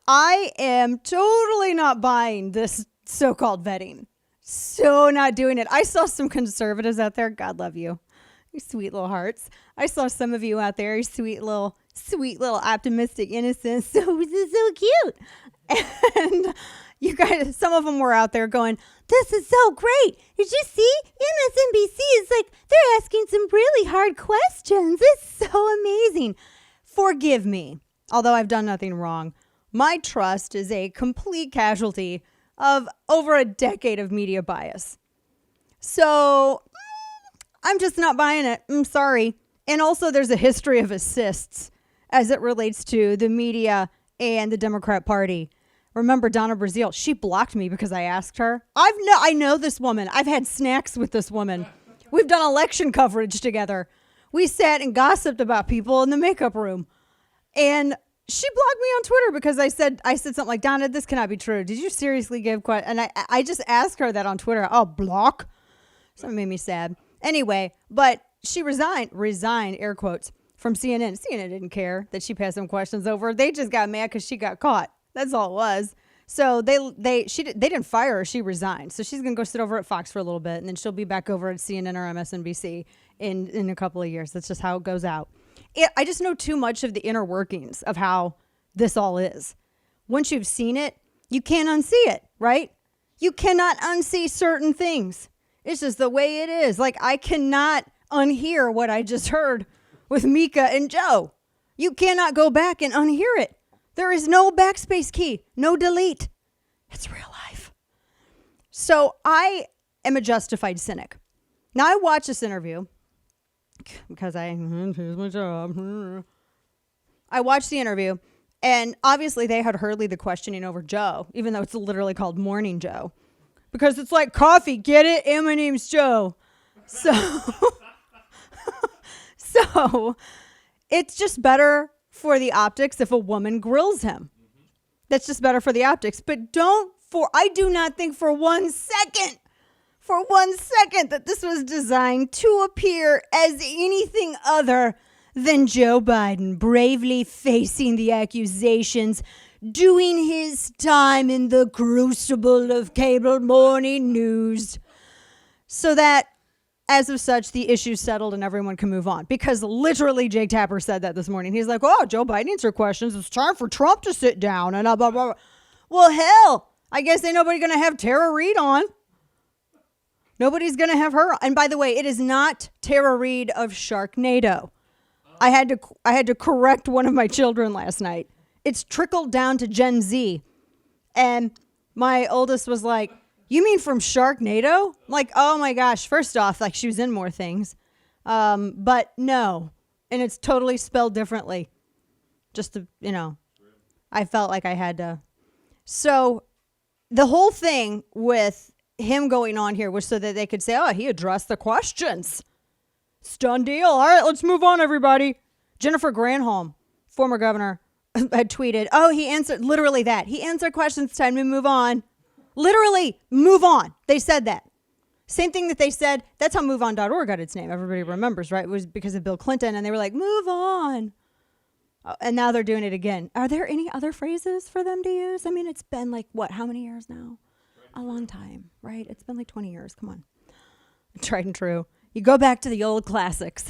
I am totally not buying this so-called vetting. So not doing it. I saw some conservatives out there. God love you. You sweet little hearts. I saw some of you out there. You sweet little optimistic innocents. So cute. And you guys, some of them were out there going, this is so great. Did you see? MSNBC is like, they're asking some really hard questions. It's so amazing. Forgive me, although I've done nothing wrong. My trust is a complete casualty of over a decade of media bias. So I'm just not buying it. I'm sorry. And also there's a history of assists as it relates to the media and the Democrat Party. Remember Donna Brazile? She blocked me because I asked her. I know this woman. I've had snacks with this woman. We've done election coverage together. We sat and gossiped about people in the makeup room. And she blocked me on Twitter because I said something like, Donna, this cannot be true. Did you seriously give And I just asked her that on Twitter. Oh, block? Something made me sad. Anyway, but she resigned, air quotes, from CNN. CNN didn't care that she passed some questions over. They just got mad because she got caught. That's all it was. So they didn't fire her. She resigned. So she's going to go sit over at Fox for a little bit, and then she'll be back over at CNN or MSNBC in a couple of years. That's just how it goes out. I just know too much of the inner workings of how this all is. Once you've seen it, you can't unsee it, right? You cannot unsee certain things. It's just the way it is. Like, I cannot unhear what I just heard with Mika and Joe. You cannot go back and unhear it. There is no backspace key, no delete. It's real life. So I am a justified cynic. Now I watched this interview because here's my job. I watched the interview, and obviously they had Hurley the questioning over Joe, even though it's literally called Morning Joe, because it's like coffee. Get it? And my name's Joe. So it's just better for the optics if a woman grills him. That's just better for the optics. But I do not think for one second that this was designed to appear as anything other than Joe Biden bravely facing the accusations, doing his time in the crucible of cable morning news, so that as of such, the issue's settled and everyone can move on. Because literally Jake Tapper said that this morning. He's like, oh, Joe Biden answered questions. It's time for Trump to sit down. And blah, blah, blah. Well, hell, I guess ain't nobody going to have Tara Reid on. Nobody's going to have her. And by the way, it is not Tara Reid of Sharknado. I had to correct one of my children last night. It's trickled down to Gen Z. And my oldest was like, you mean from Sharknado? Like, oh my gosh. First off, like, she was in more things. But no. And it's totally spelled differently. Just to, I felt like I had to. So the whole thing with him going on here was so that they could say, oh, he addressed the questions. It's done deal. All right, let's move on, everybody. Jennifer Granholm, former governor, had tweeted, oh, he answered literally that. He answered questions. Time to move on. Literally, move on. They said that. Same thing that they said. That's how MoveOn.org got its name. Everybody remembers, right? It was because of Bill Clinton, and they were like, move on. And now they're doing it again. Are there any other phrases for them to use? I mean, it's been like, how many years now? A long time, right? It's been like 20 years. Come on. Tried and true. You go back to the old classics.